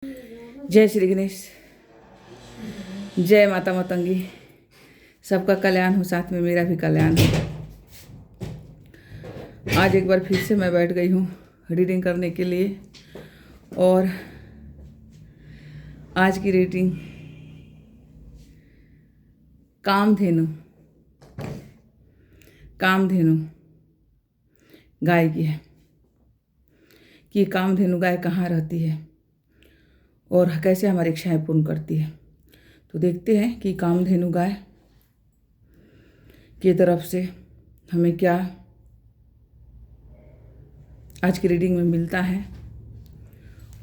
जय श्री गणेश। जय माता मतंगी। सबका कल्याण हो, साथ में मेरा भी कल्याण हो। आज एक बार फिर से मैं बैठ गई हूँ रीडिंग करने के लिए। और आज की रीडिंग कामधेनु गाय की है कि कामधेनु गाय कहाँ रहती है और कैसे हमारी इच्छाएं पूर्ण करती है। तो देखते हैं कि कामधेनु गाय की तरफ से हमें क्या आज की रीडिंग में मिलता है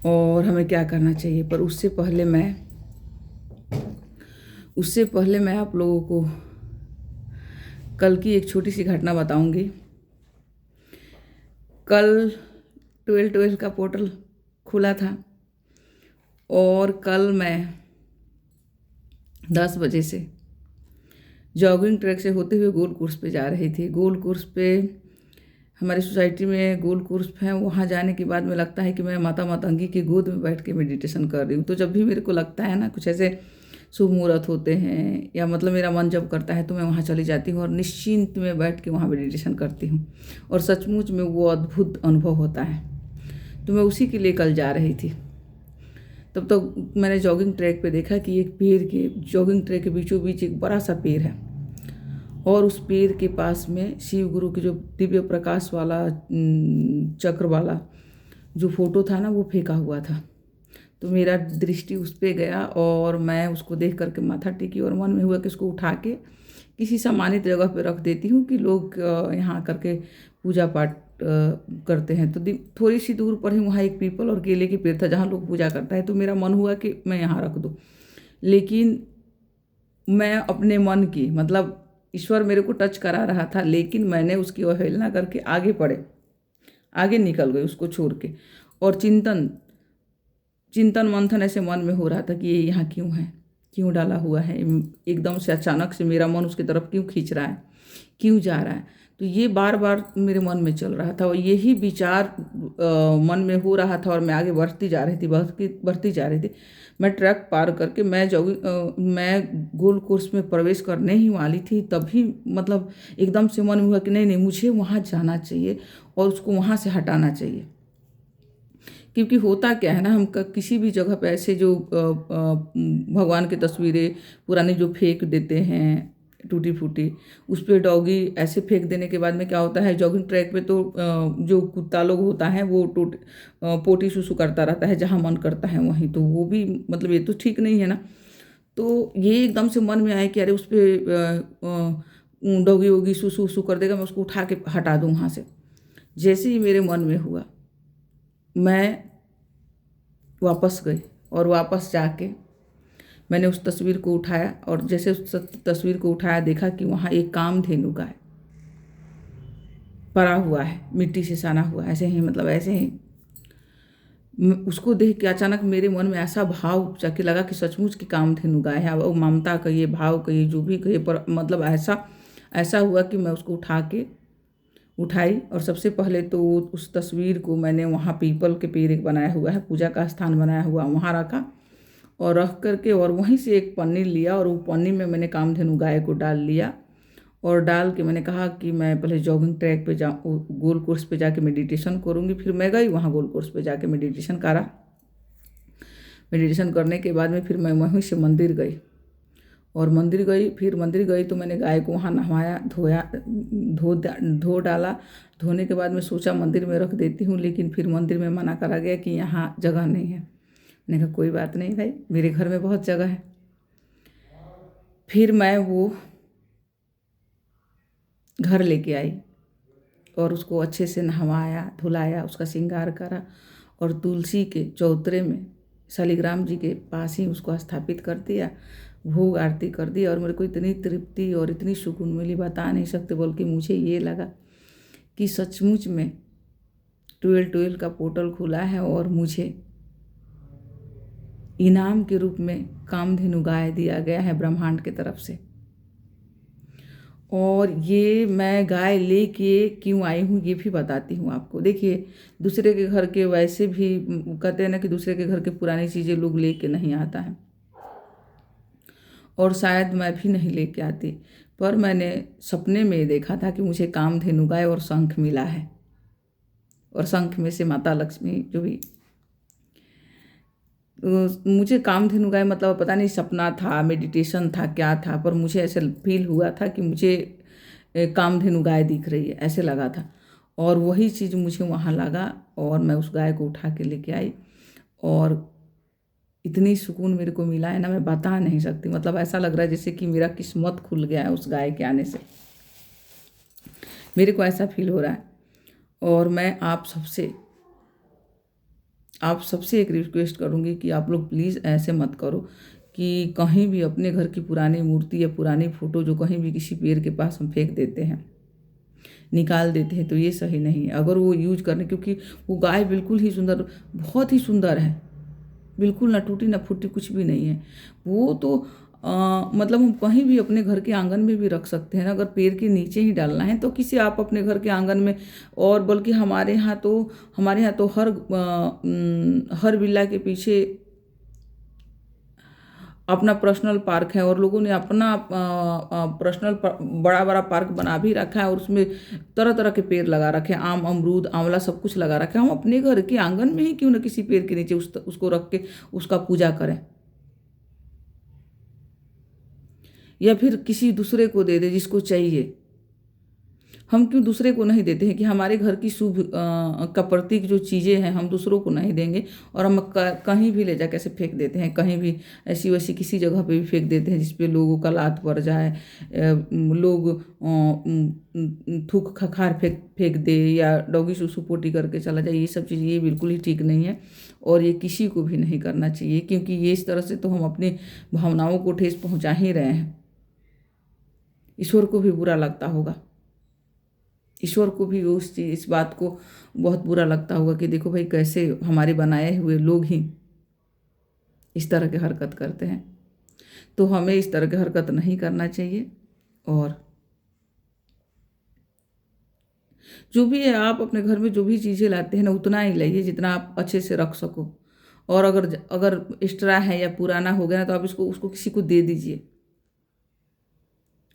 और हमें क्या करना चाहिए। पर उससे पहले मैं आप लोगों को कल की एक छोटी सी घटना बताऊंगी। कल 12 का पोर्टल खुला था और कल मैं 10 बजे से जॉगिंग ट्रैक से होते हुए गोल कोर्स पे जा रही थी। गोल कोर्स पे हमारी सोसाइटी में गोल कोर्स है। वहाँ जाने के बाद में लगता है कि मैं माता मतंगी की गोद में बैठ के मेडिटेशन कर रही हूँ। तो जब भी मेरे को लगता है ना कुछ ऐसे शुभ मुहूर्त होते हैं या मतलब मेरा मन जब करता है तो मैं वहाँ चली जाती हूँ और निश्चिंत में बैठ के वहाँ मेडिटेशन करती हूँ और सचमुच में वो अद्भुत अनुभव होता है। तो मैं उसी के लिए कल जा रही थी। तब तो मैंने जॉगिंग ट्रैक पे देखा कि एक पेड़ के जॉगिंग ट्रैक के बीचों बीच एक बड़ा सा पेड़ है और उस पेड़ के पास में शिव गुरु की जो दिव्य प्रकाश वाला चक्र वाला जो फोटो था ना वो फेंका हुआ था। तो मेरा दृष्टि उस पर गया और मैं उसको देख करके माथा टेकी और मन में हुआ कि उसको उठा के किसी सम्मानित जगह पे रख देती हूँ कि लोग यहाँ करके पूजा पाठ करते हैं। तो थोड़ी सी दूर पर ही वहाँ एक पीपल और केले के पेड़ था जहाँ लोग पूजा करता है। तो मेरा मन हुआ कि मैं यहाँ रख दूँ, लेकिन मैं अपने मन की मतलब ईश्वर मेरे को टच करा रहा था, लेकिन मैंने उसकी अवहेलना करके आगे निकल गई उसको छोड़ के। और चिंतन मंथन ऐसे मन में हो रहा था कि ये यहाँ क्यों है, क्यों डाला हुआ है, एकदम से अचानक से मेरा मन उसकी तरफ क्यों खींच रहा है, क्यों जा रहा है। तो ये बार बार मेरे मन में चल रहा था और यही विचार मन में हो रहा था और मैं आगे बढ़ती जा रही थी। मैं ट्रैक पार करके मैं गोल कोर्स में प्रवेश करने ही वाली थी, तभी मतलब एकदम से मन में हुआ कि नहीं मुझे वहाँ जाना चाहिए और उसको वहाँ से हटाना चाहिए। क्योंकि होता क्या है ना, हम किसी भी जगह पे ऐसे जो भगवान की तस्वीरें पुरानी जो फेंक देते हैं टूटी फूटी, उस पर डॉगी ऐसे फेंक देने के बाद में क्या होता है, जॉगिंग ट्रैक पे तो जो कुत्ता लोग होता है वो पोटी सुसु करता रहता है जहाँ मन करता है वहीं। तो वो भी मतलब ये तो ठीक नहीं है ना। तो ये एकदम से मन में आया कि अरे उस पर डॉगी वोगी सुसु वसु कर देगा, मैं उसको उठा के हटा दूँ वहाँ से। जैसे ही मेरे मन में हुआ मैं वापस गई और वापस जाके मैंने उस तस्वीर को उठाया और जैसे उस तस्वीर को उठाया देखा कि वहाँ एक कामधेनु गाय पड़ा हुआ है, मिट्टी से साना हुआ ऐसे ही। उसको देख के अचानक मेरे मन में ऐसा भाव जाके लगा कि सचमुच की कामधेनु गाय है। वो ममता कहिए, भाव कहिए, जो भी कहिए, पर मतलब ऐसा हुआ कि मैं उसको उठाई और सबसे पहले तो उस तस्वीर को मैंने वहाँ पीपल के पेड़ एक बनाया हुआ है, पूजा का स्थान बनाया हुआ, वहाँ रखा और रख करके और वहीं से एक पन्नी लिया और वो पन्नी में मैंने कामधेनु गाय को डाल लिया और डाल के मैंने कहा कि मैं पहले जॉगिंग ट्रैक पे गोल कोर्स पे जाके मेडिटेशन करूँगी। फिर मैं गई वहाँ गोल कोर्स पे जाके मेडिटेशन करा। मेडिटेशन करने के बाद में फिर मैं वहीं से मंदिर गई और मंदिर गई तो मैंने गाय को वहाँ नहवाया, धो डाला। धोने के बाद मैं सोचा मंदिर में रख देती हूँ, लेकिन फिर मंदिर में मना करा गया कि यहाँ जगह नहीं है। मैंने कहा कोई बात नहीं भाई, मेरे घर में बहुत जगह है। फिर मैं वो घर लेके आई और उसको अच्छे से नहवाया, धुलाया, उसका श्रृंगार करा और तुलसी के चौतरे में शालिग्राम जी के पास ही उसको स्थापित कर दिया, भोग आरती कर दी और मेरे को इतनी तृप्ति और इतनी सुकून मिली बता नहीं सकते। बल्कि मुझे ये लगा कि सचमुच में 12 का पोर्टल खुला है और मुझे इनाम के रूप में कामधेनु गाय दिया गया है ब्रह्मांड की तरफ से। और ये मैं गाय लेके क्यों आई हूँ ये भी बताती हूँ आपको। देखिए, दूसरे के घर के वैसे भी कहते हैं ना कि दूसरे के घर के पुरानी चीज़ें लोग लेके नहीं आता है, और शायद मैं भी नहीं लेके आती। पर मैंने सपने में देखा था कि मुझे कामधेनु गाय और शंख मिला है, और शंख में से माता लक्ष्मी जो भी मुझे कामधेनु गाय मतलब पता नहीं सपना था, मेडिटेशन था, क्या था, पर मुझे ऐसे फील हुआ था कि मुझे कामधेनु गाय दिख रही है, ऐसे लगा था। और वही चीज़ मुझे वहाँ लगा, और मैं उस गाय को उठा के लेके आई, और इतनी सुकून मेरे को मिला है ना, मैं बता नहीं सकती। मतलब ऐसा लग रहा है जैसे कि मेरा किस्मत खुल गया है उस गाय के आने से, मेरे को ऐसा फील हो रहा है। और मैं आप सबसे एक रिक्वेस्ट करूँगी कि आप लोग प्लीज़ ऐसे मत करो कि कहीं भी अपने घर की पुरानी मूर्ति या पुरानी फ़ोटो जो कहीं भी किसी पेड़ के पास हम फेंक देते हैं, निकाल देते हैं, तो ये सही नहीं है। अगर वो यूज करने, क्योंकि वो गाय बिल्कुल ही सुंदर, बहुत ही सुंदर है, बिल्कुल ना टूटी ना फूटी, कुछ भी नहीं है वो तो। मतलब हम कहीं भी अपने घर के आंगन में भी रख सकते हैं ना, अगर पेड़ के नीचे ही डालना है तो किसी आप अपने घर के आंगन में। और बल्कि हमारे यहाँ तो हर विला के पीछे अपना पर्सनल पार्क है, और लोगों ने अपना पर्सनल बड़ा बड़ा पार्क बना भी रखा है, और उसमें तरह तरह के पेड़ लगा रखे हैं, आम अमरूद आंवला सब कुछ लगा रखा है। हम अपने घर के आंगन में ही क्यों ना किसी पेड़ के नीचे उसको रख के उसका पूजा करें, या फिर किसी दूसरे को दे दे जिसको चाहिए। हम क्यों दूसरे को नहीं देते हैं कि हमारे घर की शुभ का प्रतीक जो चीज़ें हैं हम दूसरों को नहीं देंगे, और हम कहीं भी ले जा कैसे फेंक देते हैं, कहीं भी ऐसी वैसी किसी जगह पे भी फेंक देते हैं जिसपे लोगों का लात पड़ जाए, लोग थूक खखार फेंक फेंक दे, या डॉगी सुसु पोटी करके चला जाए। ये सब चीज़ ये बिल्कुल ही ठीक नहीं है, और ये किसी को भी नहीं करना चाहिए, क्योंकि ये इस तरह से तो हम अपनी भावनाओं को ठेस पहुँचा ही रहे हैं। ईश्वर को भी बुरा लगता होगा, ईश्वर को भी इस बात को बहुत बुरा लगता होगा कि देखो भाई कैसे हमारे बनाए हुए लोग ही इस तरह की हरकत करते हैं। तो हमें इस तरह की हरकत नहीं करना चाहिए। और जो भी है, आप अपने घर में जो भी चीज़ें लाते हैं ना, उतना ही लाइए जितना आप अच्छे से रख सको। और अगर अगर एक्स्ट्रा है या पुराना हो गया ना, तो आप उसको किसी को दे दीजिए।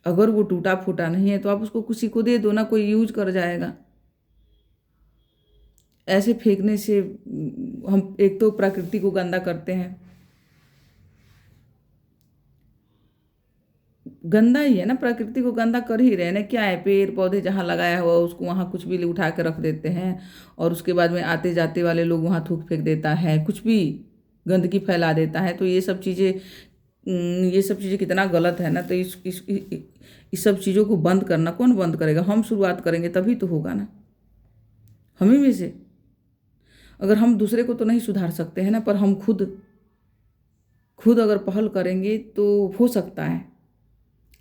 अगर वो टूटा फूटा नहीं है तो आप उसको किसी को दे दो ना, कोई यूज कर जाएगा। ऐसे फेंकने से हम एक तो प्रकृति को गंदा करते हैं, गंदा ही है ना, प्रकृति को गंदा कर ही रहे हैं ना। क्या है, पेड़ पौधे जहाँ लगाया हुआ उसको वहाँ कुछ भी उठा के रख देते हैं, और उसके बाद में आते जाते वाले लोग वहाँ थूक फेंक देता है, कुछ भी गंदगी फैला देता है। तो ये सब चीज़ें कितना गलत है ना। तो इस सब चीज़ों को बंद करना कौन बंद करेगा? हम शुरुआत करेंगे तभी तो होगा ना, हमें में से। अगर हम दूसरे को तो नहीं सुधार सकते हैं ना, पर हम खुद खुद अगर पहल करेंगे तो हो सकता है।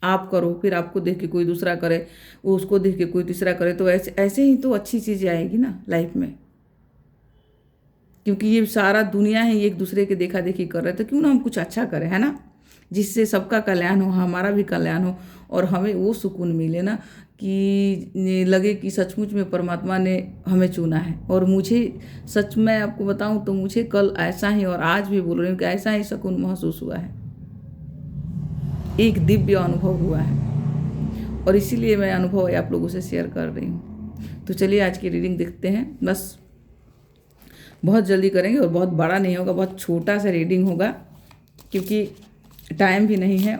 आप करो, फिर आपको देख के कोई दूसरा करे, वो उसको देख के कोई तीसरा करे, तो ऐसे ऐसे ही तो अच्छी चीज़ें आएगी ना लाइफ में। क्योंकि ये सारा दुनिया है, ये एक दूसरे के देखा देखी कर रहे, तो क्यों ना हम कुछ अच्छा करें, है ना, जिससे सबका कल्याण हो, हमारा भी कल्याण हो, और हमें वो सुकून मिले ना कि लगे कि सचमुच में परमात्मा ने हमें चुना है। और मुझे सच में आपको बताऊं तो मुझे कल ऐसा ही, और आज भी बोल रही हूँ कि ऐसा ही सुकून महसूस हुआ है, एक दिव्य अनुभव हुआ है, और इसीलिए मैं अनुभव आप लोगों से शेयर कर रही हूँ। तो चलिए आज की रीडिंग देखते हैं। बस बहुत जल्दी करेंगे, और बहुत बड़ा नहीं होगा, बहुत छोटा सा रीडिंग होगा, क्योंकि टाइम भी नहीं है।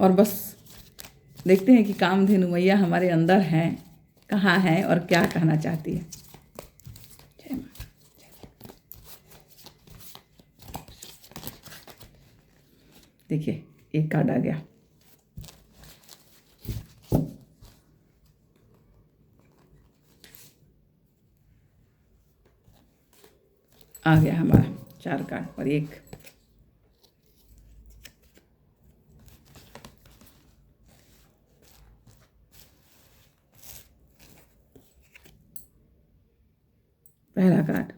और बस देखते हैं कि कामधेनु मैया हमारे अंदर हैं, कहाँ हैं, और क्या कहना चाहती है। देखिए, एक कार्ड आ गया, हमारा 4 कार्ड और एक। पहला कार्ड,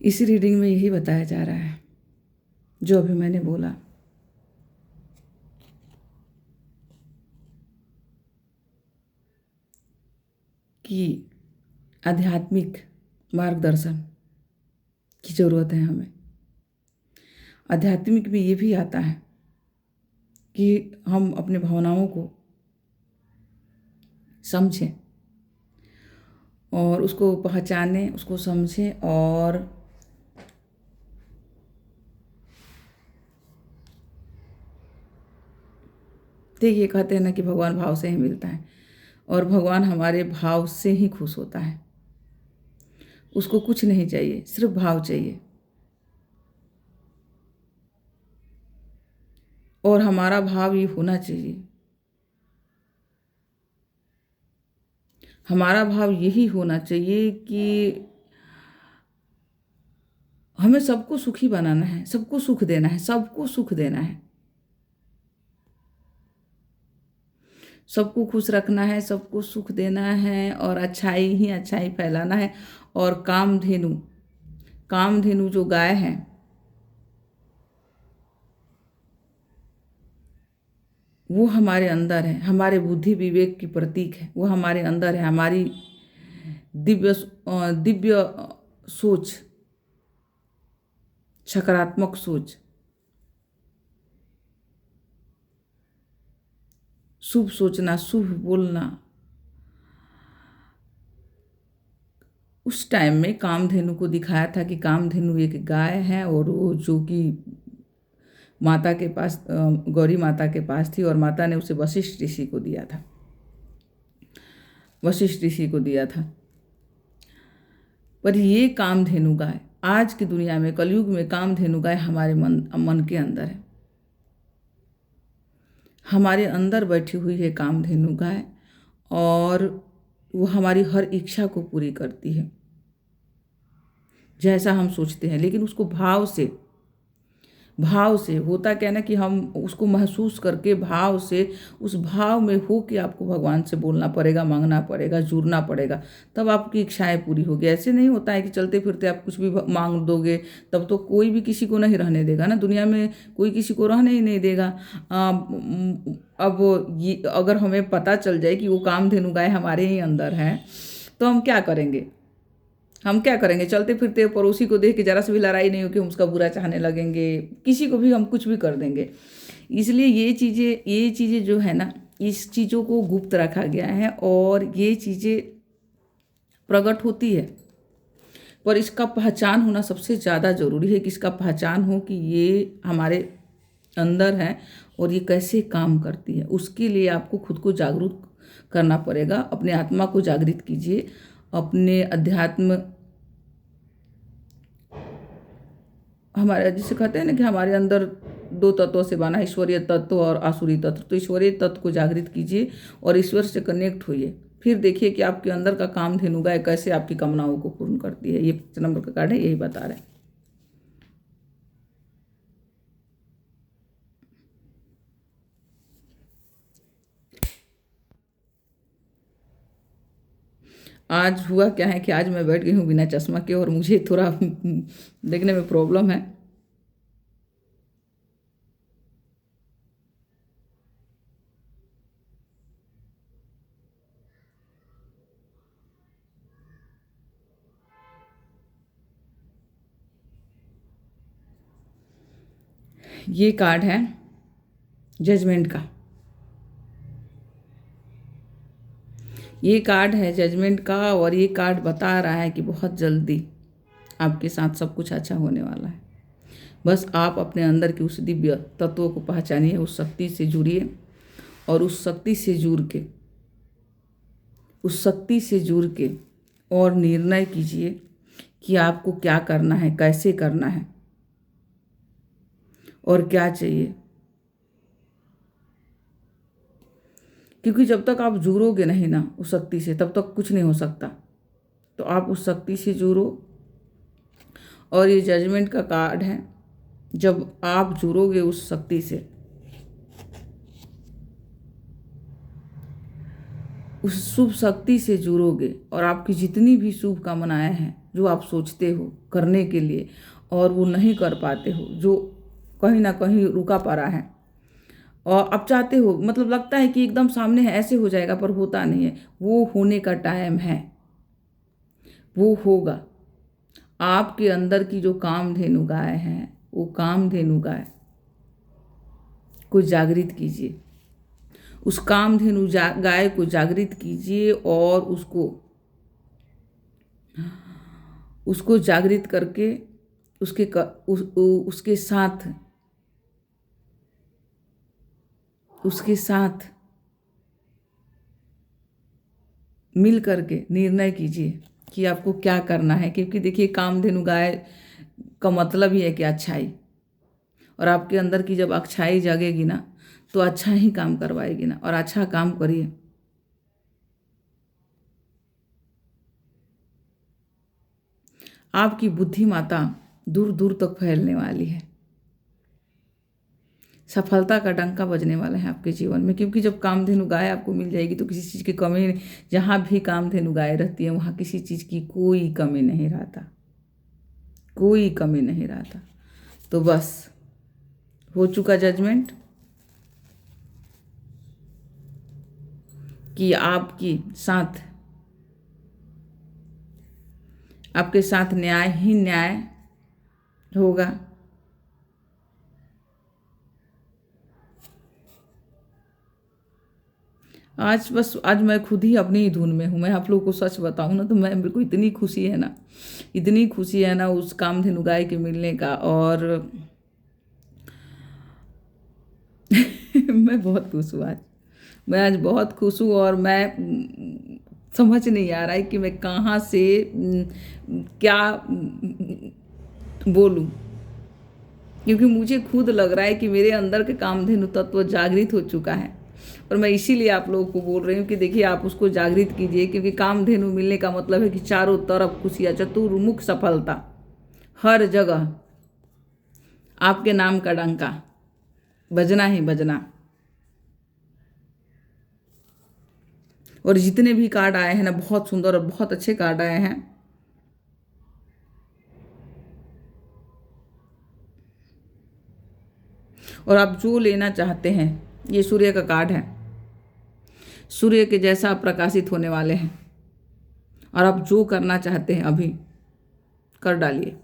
इस रीडिंग में यही बताया जा रहा है जो अभी मैंने बोला कि आध्यात्मिक मार्गदर्शन की ज़रूरत है हमें। आध्यात्मिक में ये भी आता है कि हम अपने भावनाओं को समझें और उसको पहचानें, उसको समझें। और देखिए, कहते हैं ना कि भगवान भाव से ही मिलता है, और भगवान हमारे भाव से ही खुश होता है। उसको कुछ नहीं चाहिए, सिर्फ भाव चाहिए। और हमारा भाव ये होना चाहिए, हमारा भाव यही होना चाहिए कि हमें सबको सुखी बनाना है, सबको सुख देना है, सबको सुख देना है, सबको खुश रखना है, सबको सुख देना है, और अच्छाई ही अच्छाई फैलाना है। और कामधेनु, कामधेनु जो गाय है, वो हमारे अंदर है, हमारे बुद्धि विवेक की प्रतीक है। वो हमारे अंदर है, हमारी दिव्य दिव्य सोच, सकारात्मक सोच, शुभ सोचना, शुभ बोलना। उस टाइम में कामधेनु को दिखाया था कि कामधेनु एक गाय है, और वो जो कि माता के पास, गौरी माता के पास थी, और माता ने उसे वशिष्ठ ऋषि को दिया था, वशिष्ठ ऋषि को दिया था। पर ये कामधेनु गाय आज की दुनिया में, कलयुग में, कामधेनु गाय हमारे मन के अंदर है, हमारे अंदर बैठी हुई है कामधेनु गाय, और वो हमारी हर इच्छा को पूरी करती है जैसा हम सोचते हैं, लेकिन उसको भाव से, भाव से होता क्या ना कि हम उसको महसूस करके, भाव से, उस भाव में हो कि आपको भगवान से बोलना पड़ेगा, मांगना पड़ेगा, जुड़ना पड़ेगा, तब आपकी इच्छाएं पूरी होगी। ऐसे नहीं होता है कि चलते फिरते आप कुछ भी मांग दोगे, तब तो कोई भी किसी को नहीं रहने देगा ना, दुनिया में कोई किसी को रहने ही नहीं देगा। अब ये अगर हमें पता चल जाए कि वो कामधेनु गाय हमारे ही अंदर है, तो हम क्या करेंगे? हम क्या करेंगे? चलते फिरते पड़ोसी को देख के जरा से भी लड़ाई नहीं हो कि हम उसका बुरा चाहने लगेंगे, किसी को भी हम कुछ भी कर देंगे। इसलिए ये चीज़ें जो है ना, इस चीज़ों को गुप्त रखा गया है, और ये चीज़ें प्रकट होती है, पर इसका पहचान होना सबसे ज़्यादा ज़रूरी है कि इसका पहचान हो कि ये हमारे अंदर है और ये कैसे काम करती है। उसके लिए आपको खुद को जागरूक करना पड़ेगा, अपने आत्मा को जागृत कीजिए, अपने अध्यात्म, हमारे जिसे कहते हैं ना कि हमारे अंदर दो तत्वों से बना, ईश्वरीय तत्व और आसुरी तत्व। तो ईश्वरीय तत्व को जागृत कीजिए और ईश्वर से कनेक्ट होइए, फिर देखिए कि आपके अंदर का कामधेनु गाय कैसे आपकी कामनाओं को पूर्ण करती है। ये 5 नंबर का कार्ड है, यही बता रहे हैं। आज हुआ क्या है कि आज मैं बैठ गई हूँ बिना चश्मा के, और मुझे थोड़ा देखने में प्रॉब्लम है। ये कार्ड है जजमेंट का, ये कार्ड है जजमेंट का, और ये कार्ड बता रहा है कि बहुत जल्दी आपके साथ सब कुछ अच्छा होने वाला है। बस आप अपने अंदर की उस दिव्य तत्वों को पहचानिए, उस शक्ति से जुड़िए, और उस शक्ति से जुड़ के, उस शक्ति से जुड़ के और निर्णय कीजिए कि आपको क्या करना है, कैसे करना है, और क्या चाहिए। क्योंकि जब तक आप जुड़ोगे नहीं ना उस शक्ति से, तब तक कुछ नहीं हो सकता। तो आप उस शक्ति से जुड़ो, और ये जजमेंट का कार्ड है, जब आप जुड़ोगे उस शक्ति से, उस शुभ शक्ति से जुड़ोगे, और आपकी जितनी भी शुभ कामनाएं हैं जो आप सोचते हो करने के लिए और वो नहीं कर पाते हो, जो कहीं ना कहीं रुका पड़ा है और अब चाहते हो, मतलब लगता है कि एकदम सामने है, ऐसे हो जाएगा, पर होता नहीं है। वो होने का टाइम है, वो होगा। आपके अंदर की जो कामधेनु गाय है, वो कामधेनु गाय को जागृत कीजिए, उस कामधेनु गाय को जागृत कीजिए और उसको जागृत करके उसके साथ मिल करके निर्णय कीजिए कि आपको क्या करना है। क्योंकि देखिए, कामधेनु गाय का मतलब ही है कि अच्छाई, और आपके अंदर की जब अच्छाई जागेगी ना तो अच्छा ही काम करवाएगी ना, और अच्छा काम करिए। आपकी बुद्धिमत्ता दूर दूर तक फैलने वाली है, सफलता का डंका बजने वाला है आपके जीवन में। क्योंकि जब कामधेनु गाय आपको मिल जाएगी तो किसी चीज़ की कमी, जहाँ भी कामधेनु गाय रहती है वहाँ किसी चीज़ की कोई कमी नहीं रहता, कोई कमी नहीं रहता। तो बस हो चुका जजमेंट कि आपके साथ न्याय ही न्याय होगा। आज मैं खुद ही अपनी ही धुन में हूँ। मैं आप लोगों को सच बताऊँ ना तो मेरे को इतनी खुशी है ना, इतनी खुशी है ना उस कामधेनु गाय के मिलने का। और मैं बहुत खुश हूँ आज, मैं आज बहुत खुश हूँ। और मैं समझ नहीं आ रहा है कि मैं कहाँ से क्या बोलूँ, क्योंकि मुझे खुद लग रहा है कि मेरे अंदर के कामधेनु तत्व जागृत हो चुका है। और मैं इसीलिए आप लोगों को बोल रही हूँ कि देखिए, आप उसको जागृत कीजिए। क्योंकि कामधेनु मिलने का मतलब है कि चारों तरफ खुशियाँ, चतुर्मुख सफलता, हर जगह आपके नाम का डंका बजना ही बजना। और जितने भी कार्ड आए हैं ना, बहुत सुंदर और बहुत अच्छे कार्ड आए हैं। और आप जो लेना चाहते हैं, ये सूर्य का कार्ड है, सूर्य के जैसा आप प्रकाशित होने वाले हैं। और आप जो करना चाहते हैं अभी कर डालिए।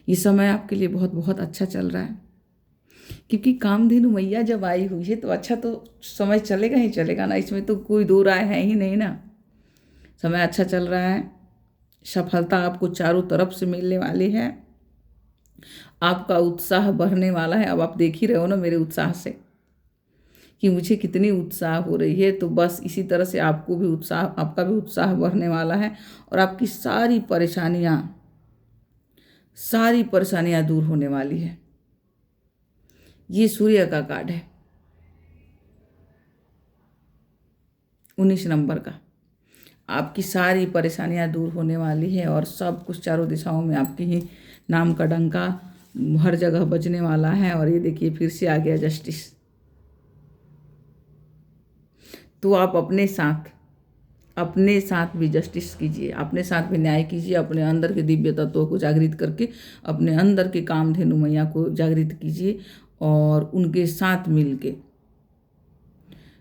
ये समय आपके लिए बहुत बहुत अच्छा चल रहा है, क्योंकि कामधेनु मैया जब आई हुई है तो अच्छा तो समय चलेगा ही चलेगा ना, इसमें तो कोई दो राय है ही नहीं ना। समय अच्छा चल रहा है, सफलता आपको चारों तरफ से मिलने वाली है, आपका उत्साह बढ़ने वाला है। अब आप देख ही रहे हो ना मेरे उत्साह से कि मुझे कितनी उत्साह हो रही है। तो बस इसी तरह से आपका भी उत्साह बढ़ने वाला है, और आपकी सारी परेशानियां दूर होने वाली है। ये सूर्य का कार्ड है 19 नंबर का। आपकी सारी परेशानियां दूर होने वाली है, और सब कुछ चारों दिशाओं में आपकी ही नाम का डंका हर जगह बजने वाला है। और ये देखिए, फिर से आ गया जस्टिस। तो आप अपने साथ भी जस्टिस कीजिए, अपने साथ भी न्याय कीजिए। अपने अंदर के दिव्य तत्वों को जागृत करके अपने अंदर के कामधेनु मैया को जागृत कीजिए, और उनके साथ मिलके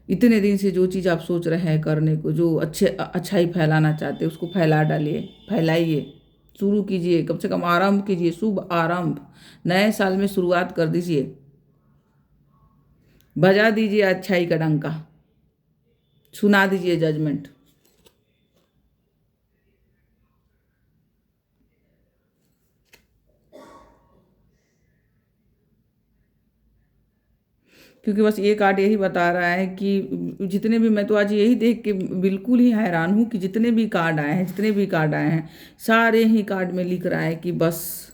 इतने दिन से जो चीज़ आप सोच रहे हैं करने को, जो अच्छाई फैलाना चाहते हैं, उसको फैला डालिए, फैलाइए, शुरू कीजिए, कम से कम आरंभ कीजिए, शुभ आरंभ। नए साल में शुरुआत कर दीजिए, बजा दीजिए अच्छाई का डंका, सुना दीजिए जजमेंट। क्योंकि बस ये कार्ड यही बता रहा है कि जितने भी, मैं तो आज यही देख के बिल्कुल ही हैरान हूँ कि जितने भी कार्ड आए हैं सारे ही कार्ड में लिख रहा है कि बस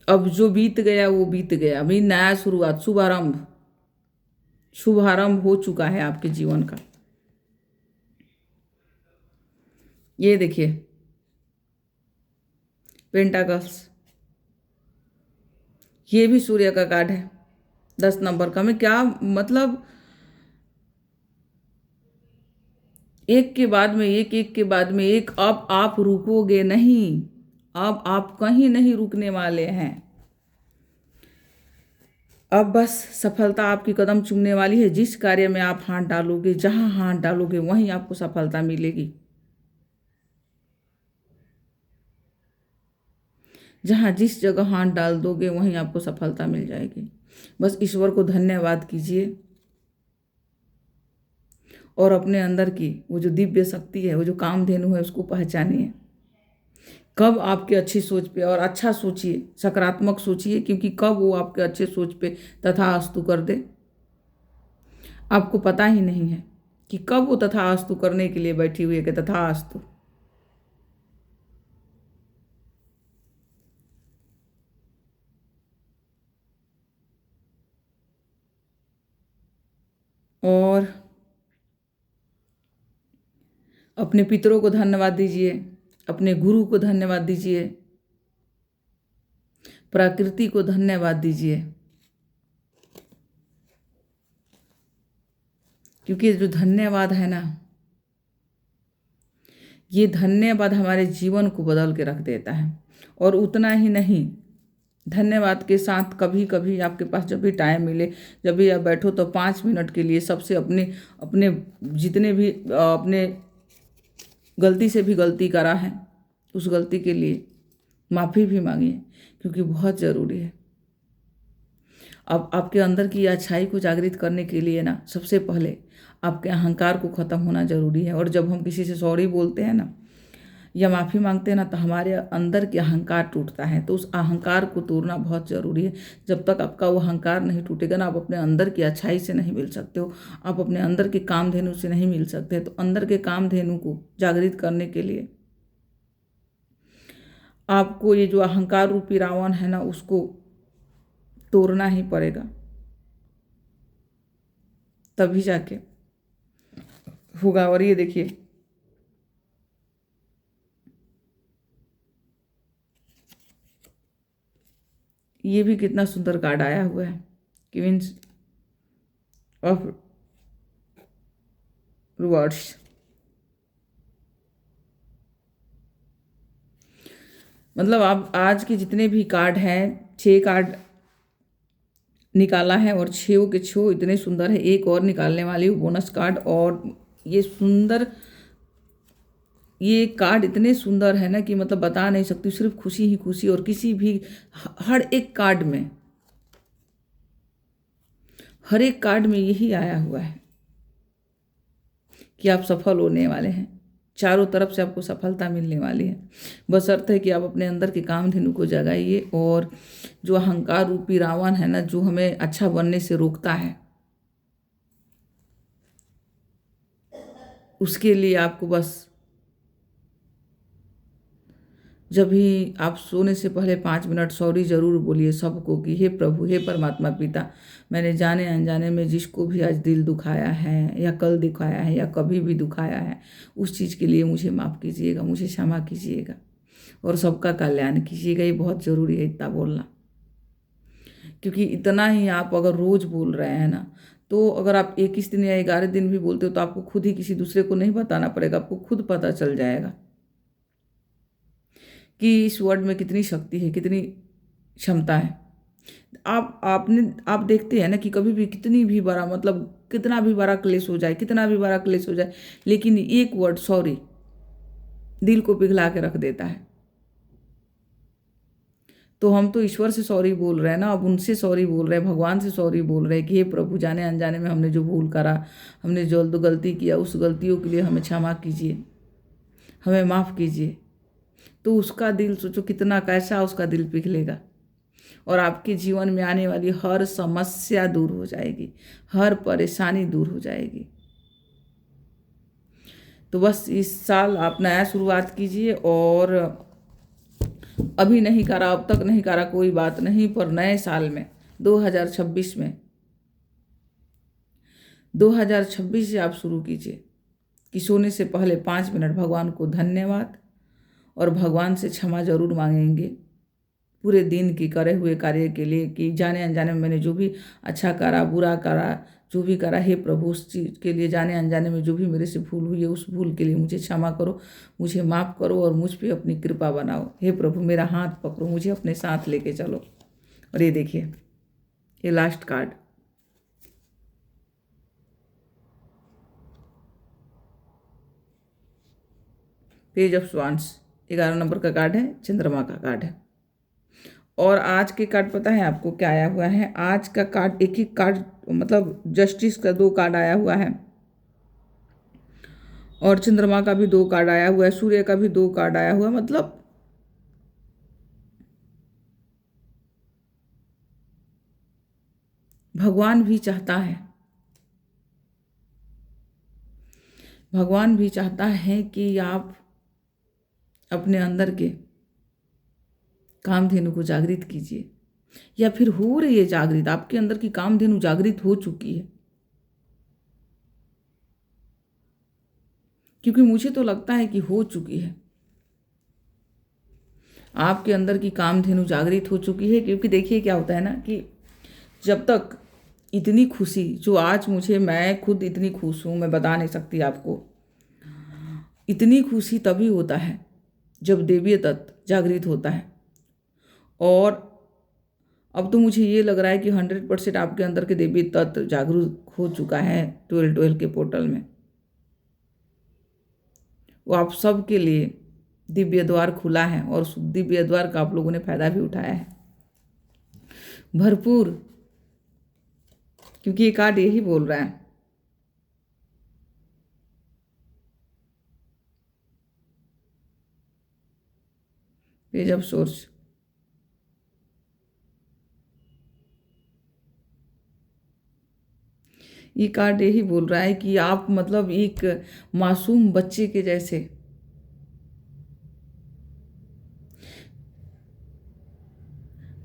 अब जो बीत गया वो बीत गया, अभी नया शुरुआत, शुभारंभ हो चुका है आपके जीवन का। ये देखिए, पेंटाकल्स, ये भी सूर्य का कार्ड है 10 नंबर का। मैं क्या मतलब, एक के बाद में एक, एक के बाद में एक। अब आप रुकोगे नहीं, अब आप कहीं नहीं रुकने वाले हैं। अब बस सफलता आपकी कदम चूमने वाली है। जिस कार्य में आप हाथ डालोगे, जहां हाथ डालोगे वहीं आपको सफलता मिलेगी। जहां जिस जगह हाथ डाल दोगे वहीं आपको सफलता मिल जाएगी। बस ईश्वर को धन्यवाद कीजिए और अपने अंदर की वो जो दिव्य शक्ति है, वो जो कामधेनु है, उसको पहचानिए। कब आपके अच्छी सोच पे, और अच्छा सोचिए, सकारात्मक सोचिए, क्योंकि कब वो आपके अच्छे सोच पे तथास्तु कर दे आपको पता ही नहीं है कि कब वो तथास्तु करने के लिए बैठी हुई है कि तथास्तु। और अपने पितरों को धन्यवाद दीजिए, अपने गुरु को धन्यवाद दीजिए, प्रकृति को धन्यवाद दीजिए, क्योंकि जो धन्यवाद है ना, ये धन्यवाद हमारे जीवन को बदल के रख देता है। और उतना ही नहीं, धन्यवाद के साथ कभी कभी आपके पास जब भी टाइम मिले, जब भी आप बैठो, तो 5 मिनट के लिए सबसे अपने अपने जितने भी अपने गलती से भी गलती करा है, उस गलती के लिए माफ़ी भी मांगिए, क्योंकि बहुत ज़रूरी है। अब आपके अंदर की अच्छाई को जागृत करने के लिए ना, सबसे पहले आपके अहंकार को ख़त्म होना ज़रूरी है। और जब हम किसी से सॉरी बोलते हैं ना, या माफ़ी मांगते हैं ना, तो हमारे अंदर के अहंकार टूटता है। तो उस अहंकार को तोड़ना बहुत ज़रूरी है। जब तक आपका वो अहंकार नहीं टूटेगा ना, आप अपने अंदर की अच्छाई से नहीं मिल सकते हो, आप अपने अंदर के कामधेनु से नहीं मिल सकते। तो अंदर के कामधेनु को जागृत करने के लिए आपको ये जो अहंकार रूपी रावण है ना, उसको तोड़ना ही पड़ेगा, तभी जाके होगा। और ये देखिए, ये भी कितना सुंदर कार्ड आया हुआ है, क्वींस ऑफ रिवॉर्ड्स। मतलब आप आज के जितने भी कार्ड हैं, 6 कार्ड निकाला है और 6 के 6 इतने सुंदर है। एक और निकालने वाली हूँ बोनस कार्ड, और ये सुंदर, ये कार्ड इतने सुंदर है ना कि मतलब बता नहीं सकती। सिर्फ खुशी ही खुशी। और किसी भी हर एक कार्ड में, हर एक कार्ड में यही आया हुआ है कि आप सफल होने वाले हैं। चारों तरफ से आपको सफलता मिलने वाली है। बस अर्थ है कि आप अपने अंदर के कामधेनु को जगाइए, और जो अहंकार रूपी रावण है ना, जो हमें अच्छा बनने से रोकता है, उसके लिए आपको बस, जब भी आप सोने से पहले 5 मिनट सॉरी ज़रूर बोलिए सबको कि हे प्रभु, हे परमात्मा पिता, मैंने जाने अनजाने में जिसको भी आज दिल दुखाया है, या कल दुखाया है, या कभी भी दुखाया है, उस चीज़ के लिए मुझे माफ़ कीजिएगा, मुझे क्षमा कीजिएगा, और सबका कल्याण कीजिएगा। ये बहुत ज़रूरी है इतना बोलना, क्योंकि इतना ही आप अगर रोज़ बोल रहे हैं ना, तो अगर आप 21 दिन या 11 दिन भी बोलते हो, तो आपको खुद ही, किसी दूसरे को नहीं बताना पड़ेगा, आपको खुद पता चल जाएगा कि इस वर्ड में कितनी शक्ति है, कितनी क्षमता है। आप देखते हैं ना कि कभी भी कितनी भी बड़ा, मतलब कितना भी बड़ा क्लेश हो जाए, कितना भी बड़ा क्लेश हो जाए, लेकिन एक वर्ड सॉरी दिल को पिघला के रख देता है। तो हम तो ईश्वर से सॉरी बोल रहे हैं ना, अब उनसे सॉरी बोल रहे हैं, भगवान से सॉरी बोल रहे हैं कि हे प्रभु, जाने अनजाने में हमने जो भूल करा, हमने जो गलती किया, उस गलतियों के लिए हमें क्षमा कीजिए, हमें माफ़ कीजिए। तो उसका दिल सोचो कितना, कैसा उसका दिल पिघलेगा, और आपके जीवन में आने वाली हर समस्या दूर हो जाएगी, हर परेशानी दूर हो जाएगी। तो बस इस साल आप नया शुरुआत कीजिए, और अभी नहीं करा, अब तक नहीं करा, कोई बात नहीं, पर नए साल में 2026 में 2026 से आप शुरू कीजिए कि सोने से पहले 5 मिनट भगवान को धन्यवाद और भगवान से क्षमा जरूर मांगेंगे पूरे दिन की करे हुए कार्य के लिए, कि जाने अनजाने में मैंने जो भी अच्छा करा, बुरा करा, जो भी करा, हे प्रभु उस चीज़ के लिए जाने अनजाने में जो भी मेरे से भूल हुई है उस भूल के लिए मुझे क्षमा करो, मुझे माफ़ करो और मुझ पे अपनी कृपा बनाओ। हे प्रभु मेरा हाथ पकड़ो, मुझे अपने साथ लेके चलो। और ये देखिए, ये last card, page of swans, 11 number का कार्ड है, चंद्रमा का कार्ड है। और आज के कार्ड पता है आपको क्या आया हुआ है? आज का कार्ड, एक ही कार्ड, मतलब जस्टिस का 2 कार्ड आया हुआ है, और चंद्रमा का भी 2 कार्ड आया हुआ है, सूर्य का भी 2 कार्ड आया हुआ है। मतलब भगवान भी चाहता है, भगवान भी चाहता है कि आप अपने अंदर के कामधेनु को जागृत कीजिए, या फिर हो रही है जागृत, आपके अंदर की कामधेनु जागृत हो चुकी है। क्योंकि मुझे तो लगता है कि हो चुकी है, आपके अंदर की कामधेनु जागृत हो चुकी है। क्योंकि देखिए क्या होता है ना, कि जब तक इतनी खुशी जो आज मुझे, मैं खुद इतनी खुश हूँ, मैं बता नहीं सकती आपको। इतनी खुशी तभी होता है जब देवीय तत्व जागृत होता है। और अब तो मुझे ये लग रहा है कि 100% आपके अंदर के देवी तत्व जागरूक हो चुका है 12/12 के पोर्टल में। वो आप सब के लिए दिव्य द्वार खुला है, और उस दिव्य द्वार का आप लोगों ने फायदा भी उठाया है भरपूर। क्योंकि ये कार्ड यही बोल रहा है, पेज ऑफ सोर्स, ये कार्ड यही बोल रहा है कि आप मतलब एक मासूम बच्चे के जैसे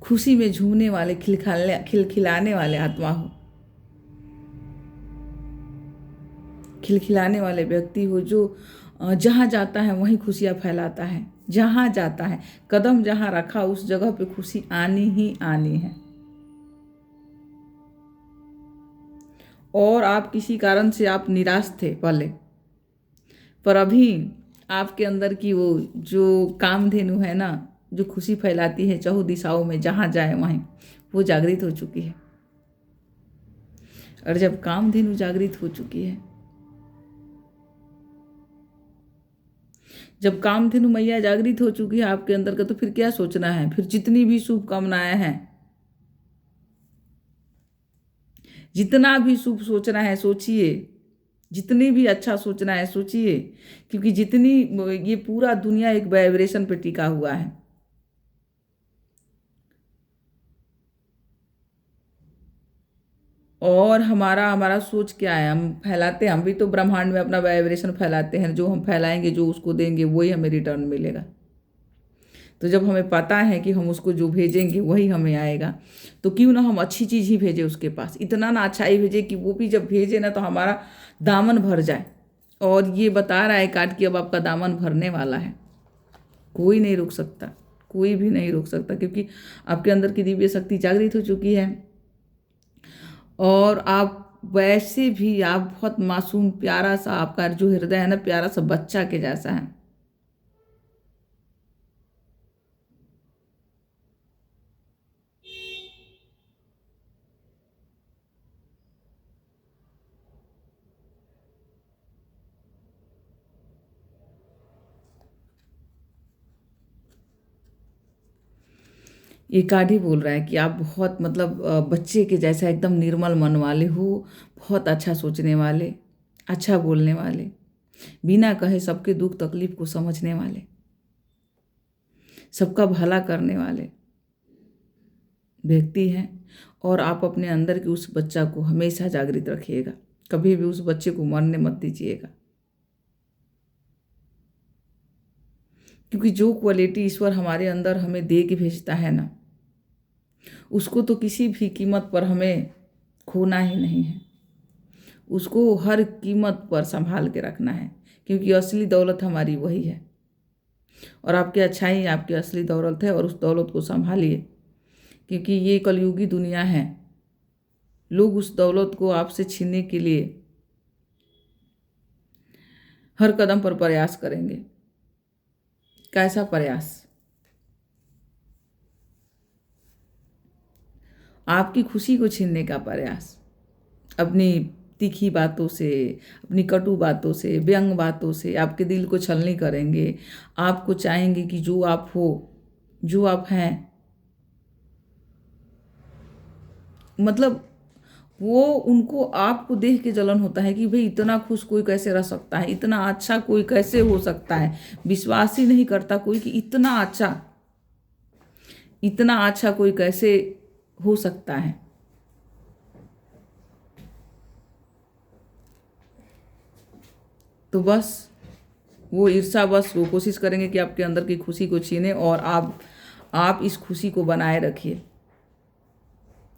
खुशी में झूमने वाले, खिलखिलाने वाले आत्मा हो, खिलखिलाने वाले व्यक्ति हो, जो जहाँ जाता है वहीं खुशियाँ फैलाता है। जहाँ जाता है, कदम जहाँ रखा उस जगह पे खुशी आनी ही आनी है। और आप किसी कारण से आप निराश थे पहले, पर अभी आपके अंदर की वो जो कामधेनु है ना, जो खुशी फैलाती है चहुँ दिशाओं में, जहाँ जाए वहीं, वो जागृत हो चुकी है। और जब कामधेनु जागृत हो चुकी है, जब कामधेनु मैया जागृत हो चुकी है आपके अंदर का, तो फिर क्या सोचना है? फिर जितनी भी शुभकामनाएं हैं, जितना भी शुभ सोचना है सोचिए, जितनी भी अच्छा सोचना है सोचिए। क्योंकि जितनी, ये पूरा दुनिया एक वाइब्रेशन पे टिका हुआ है। और हमारा हमारा सोच क्या है? हम फैलाते हैं, हम भी तो ब्रह्मांड में अपना वाइब्रेशन फैलाते हैं। जो हम फैलाएंगे, जो उसको देंगे, वही हमें रिटर्न मिलेगा। तो जब हमें पता है कि हम उसको जो भेजेंगे वही हमें आएगा, तो क्यों ना हम अच्छी चीज़ ही भेजें उसके पास। इतना ना अच्छा ही भेजे कि वो भी जब भेजे ना तो हमारा दामन भर जाए। और ये बता रहा है कार्ड कि अब आपका दामन भरने वाला है। कोई नहीं रोक सकता, कोई भी नहीं रोक सकता, क्योंकि आपके अंदर की दिव्य शक्ति जागृत हो चुकी है। और आप वैसे भी, आप बहुत मासूम प्यारा सा, आपका जो हृदय है ना, प्यारा सा बच्चा के जैसा है। ये कार्ड ही बोल रहा है कि आप बहुत मतलब बच्चे के जैसा एकदम निर्मल मन वाले हो, बहुत अच्छा सोचने वाले, अच्छा बोलने वाले, बिना कहे सबके दुख तकलीफ को समझने वाले, सबका भला करने वाले व्यक्ति हैं। और आप अपने अंदर के उस बच्चा को हमेशा जागृत रखिएगा, कभी भी उस बच्चे को मरने मत दीजिएगा। क्योंकि जो क्वालिटी ईश्वर हमारे अंदर हमें दे के भेजता है ना, उसको तो किसी भी कीमत पर हमें खोना ही नहीं है। उसको हर कीमत पर संभाल के रखना है, क्योंकि असली दौलत हमारी वही है। और आपकी अच्छाई आपकी असली दौलत है, और उस दौलत को संभालिए। क्योंकि ये कलयुगी दुनिया है, लोग उस दौलत को आपसे छीनने के लिए हर कदम पर प्रयास करेंगे। कैसा प्रयास? आपकी खुशी को छीनने का प्रयास, अपनी तीखी बातों से, अपनी कटु बातों से, व्यंग बातों से आपके दिल को छलनी करेंगे। आपको चाहेंगे कि जो आप हो, जो आप हैं, मतलब वो उनको आपको देख के जलन होता है कि भाई इतना खुश कोई कैसे रह सकता है, इतना अच्छा कोई कैसे हो सकता है। विश्वास ही नहीं करता कोई कि इतना अच्छा कोई कैसे हो सकता है। तो बस वो ईर्ष्या, बस वो कोशिश करेंगे कि आपके अंदर की खुशी को छीने और आप इस खुशी को बनाए रखिए।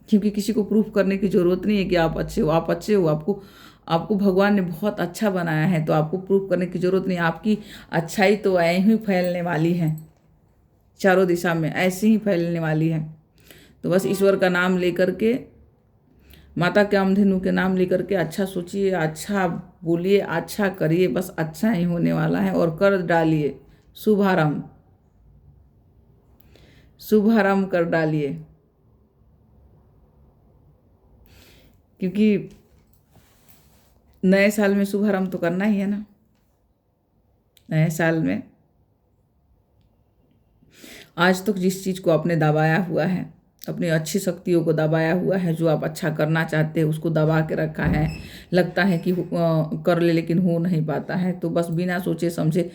क्योंकि किसी को प्रूफ करने की ज़रूरत नहीं है कि आप अच्छे हो। आप अच्छे हो, आपको भगवान ने बहुत अच्छा बनाया है, तो आपको प्रूफ करने की ज़रूरत नहीं। आपकी अच्छाई तो ऐ ही फैलने वाली है, चारों दिशा में ऐसे ही फैलने वाली है। तो बस ईश्वर का नाम लेकर के, माता कामधेनु के नाम लेकर के अच्छा सोचिए, अच्छा बोलिए, अच्छा करिए, बस अच्छा ही होने वाला है। और कर डालिए शुभारंभ, शुभारंभ कर डालिए। क्योंकि नए साल में शुभारंभ तो करना ही है ना। नए साल में आज तक जिस चीज़ को आपने दबाया हुआ है, अपनी अच्छी शक्तियों को दबाया हुआ है, जो आप अच्छा करना चाहते हैं उसको दबा के रखा है, लगता है कि कर ले लेकिन हो नहीं पाता है, तो बस बिना सोचे समझे,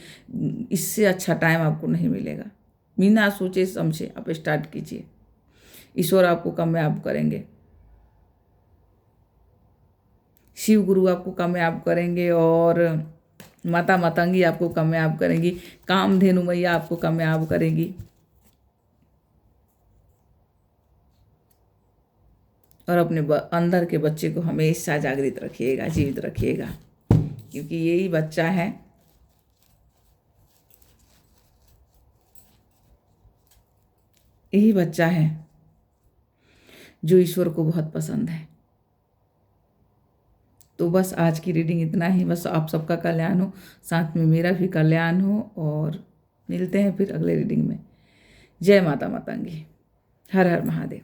इससे अच्छा टाइम आपको नहीं मिलेगा। बिना सोचे समझे आप स्टार्ट कीजिए, ईश्वर आपको कामयाब करेंगे, शिव गुरु आपको कामयाब करेंगे, और माता मातंगी आपको कामयाब करेंगी, कामधेनु मैया आपको कामयाब करेंगी। और अपने अंदर के बच्चे को हमेशा जागृत रखिएगा, जीवित रखिएगा, क्योंकि यही बच्चा है, यही बच्चा है जो ईश्वर को बहुत पसंद है। तो बस आज की रीडिंग इतना ही। बस आप सबका कल्याण हो, साथ में मेरा भी कल्याण हो, और मिलते हैं फिर अगले रीडिंग में। जय माता मातंगी। हर हर महादेव।